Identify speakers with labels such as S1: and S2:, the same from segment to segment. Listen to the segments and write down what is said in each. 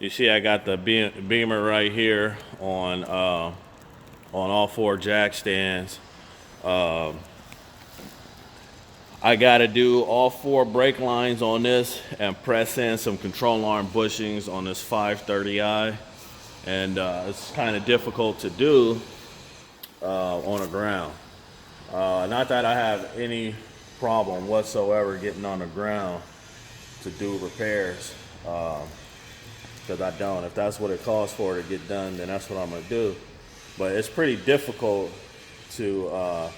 S1: You see I got the beamer right here on all 4 jack stands. I got to do all 4 brake lines on this and press in some control arm bushings on this 530i. And it's kind of difficult to do on the ground. Not that I have any problem whatsoever getting on the ground to do repairs, because I don't. If that's what it costs for to get done, then that's what I'm going to do. But it's pretty difficult to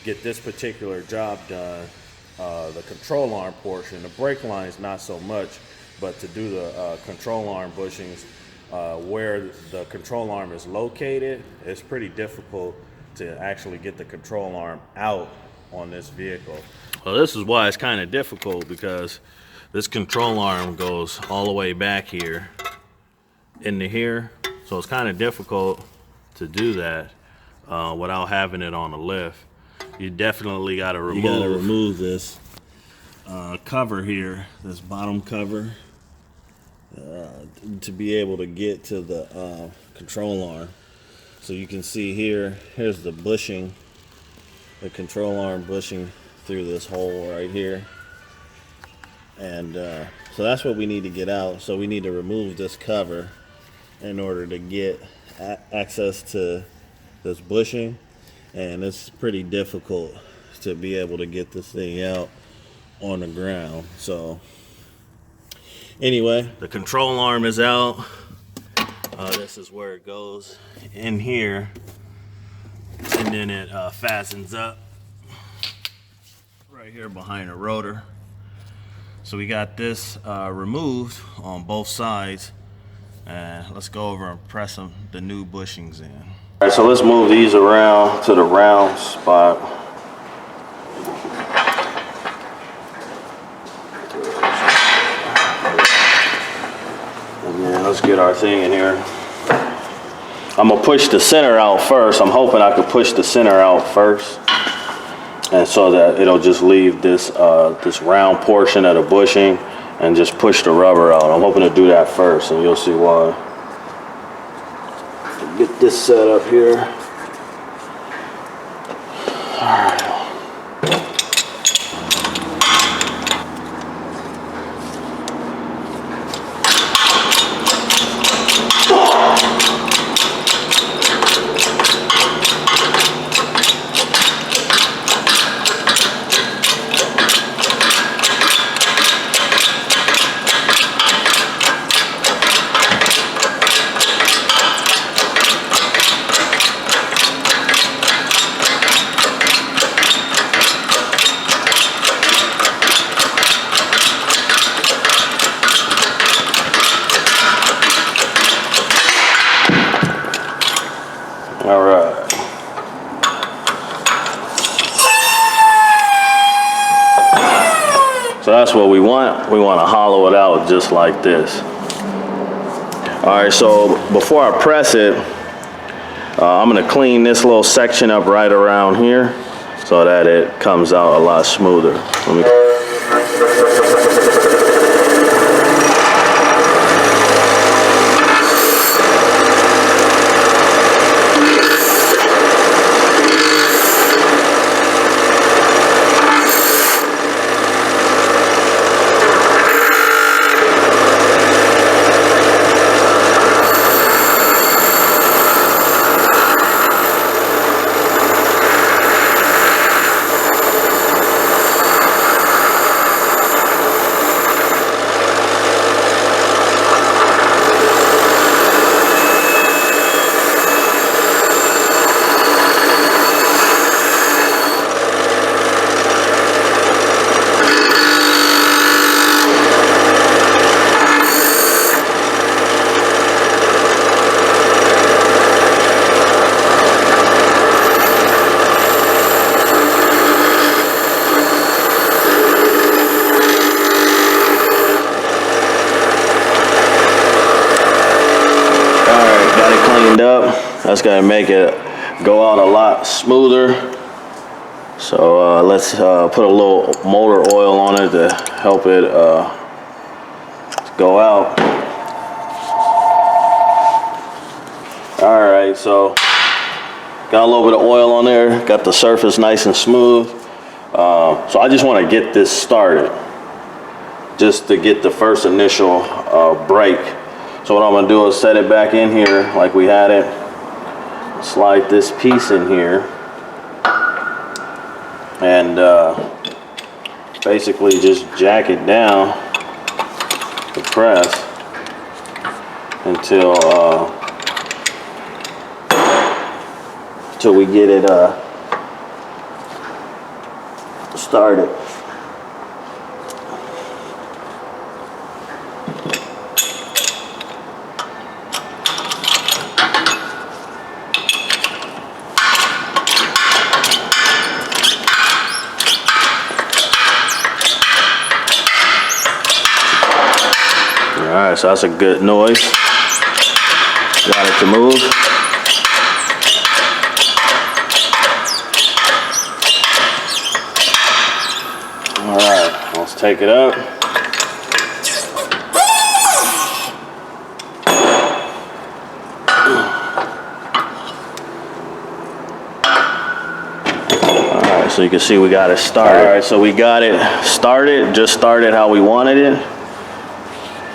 S1: get this particular job done. The control arm portion, the brake lines not so much, but to do the control arm bushings, where the control arm is located, it's pretty difficult to actually get the control arm out on this vehicle. Well, this is why it's kind of difficult, because this control arm goes all the way back here into here, so it's kind of difficult to do that without having it on the lift. You definitely got to remove this cover here, this bottom cover, to be able to get to the control arm. So you can see here's the bushing, the control arm bushing through this hole right here. And so that's what we need to get out. So we need to remove this cover in order to get access to this bushing. And it's pretty difficult to be able to get this thing out on the ground. So anyway, the control arm is out. This is where it goes in here, and then it fastens up right here behind the rotor. So we got this removed on both sides, and let's go over and press the new bushings in. All right, so let's move these around to the round spot. And then let's get our thing in here. I'm gonna push the center out first. I'm hoping I could push the center out first, and so that it'll just leave this this round portion of the bushing and just push the rubber out. I'm hoping to do that first, and you'll see why. Get this set up here. All right. All right. So that's what we want. We want to hollow it out just like this. All right, so before I press it, I'm going to clean this little section up right around here so that it comes out a lot smoother. Up. That's gonna make it go out a lot smoother. So let's put a little motor oil on it to help it go out. All right, so got a little bit of oil on there, got the surface nice and smooth. So I just want to get this started, just to get the first initial break. So what I'm gonna do is set it back in here like we had it. Slide this piece in here, and basically just jack it down the press until we get it started. Alright, so that's a good noise. Got it to move. Alright, let's take it up. Alright, so you can see we got it started. Alright, so we got it started, just started how we wanted it.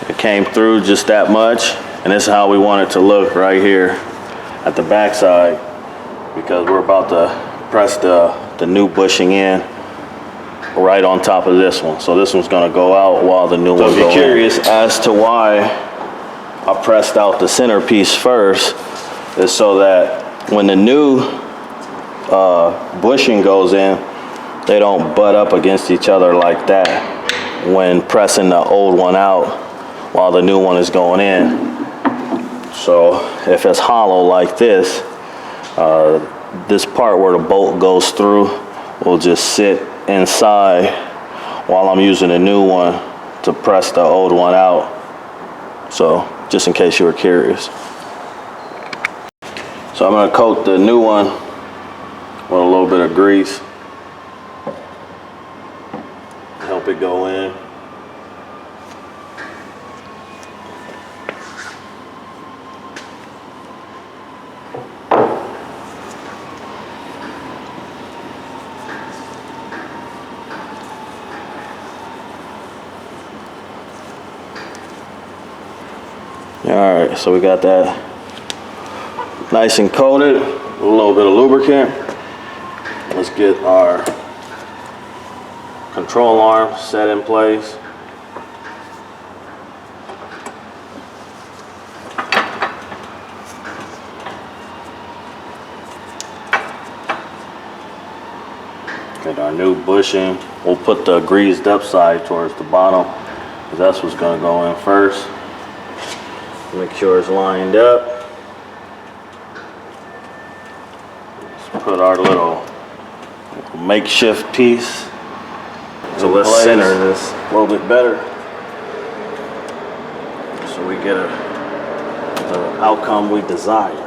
S1: It came through just that much, and this is how we want it to look right here at the back side, because we're about to press the new bushing in right on top of this one. So this one's gonna go out while the new one goes in. So if you're curious as to why I pressed out the centerpiece first, is so that when the new bushing goes in, they don't butt up against each other like that when pressing the old one out while the new one is going in. So if it's hollow like this, this part where the bolt goes through will just sit inside while I'm using the new one to press the old one out. So just in case you were curious. So I'm gonna coat the new one with a little bit of grease, help it go in. Alright, so we got that nice and coated, a little bit of lubricant. Let's get our control arm set in place. Get our new bushing. We'll put the greased up side towards the bottom, because that's what's going to go in first. Make sure it's lined up. Let's put our little makeshift piece. So let's center this a little bit better, so we get the outcome we desire.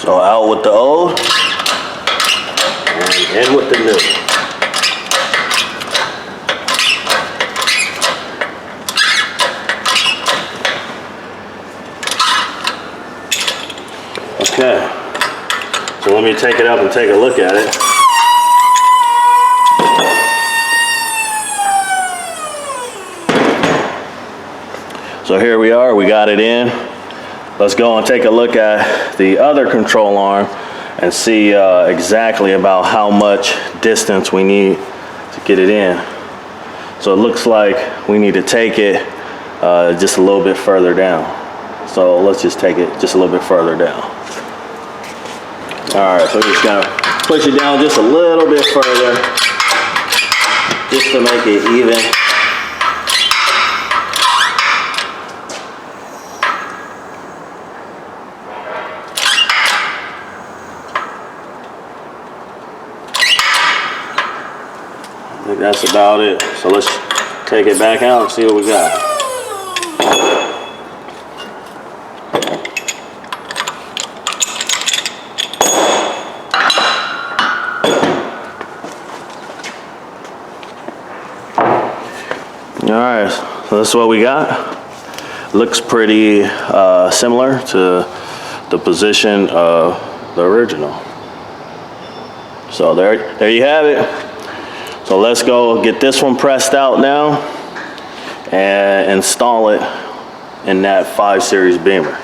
S1: So out with the old and in with the new. Okay, so let me take it up and take a look at it. So here we are, we got it in. Let's go and take a look at the other control arm and see exactly about how much distance we need to get it in. So it looks like we need to take it just a little bit further down. So let's just take it just a little bit further down. All right, so we're just gonna push it down just a little bit further, just to make it even. I think that's about it. So let's take it back out and see what we got. All right, so this is what we got. Looks pretty similar to the position of the original. So there you have it. So let's go get this one pressed out now and install it in that 5 Series Beamer.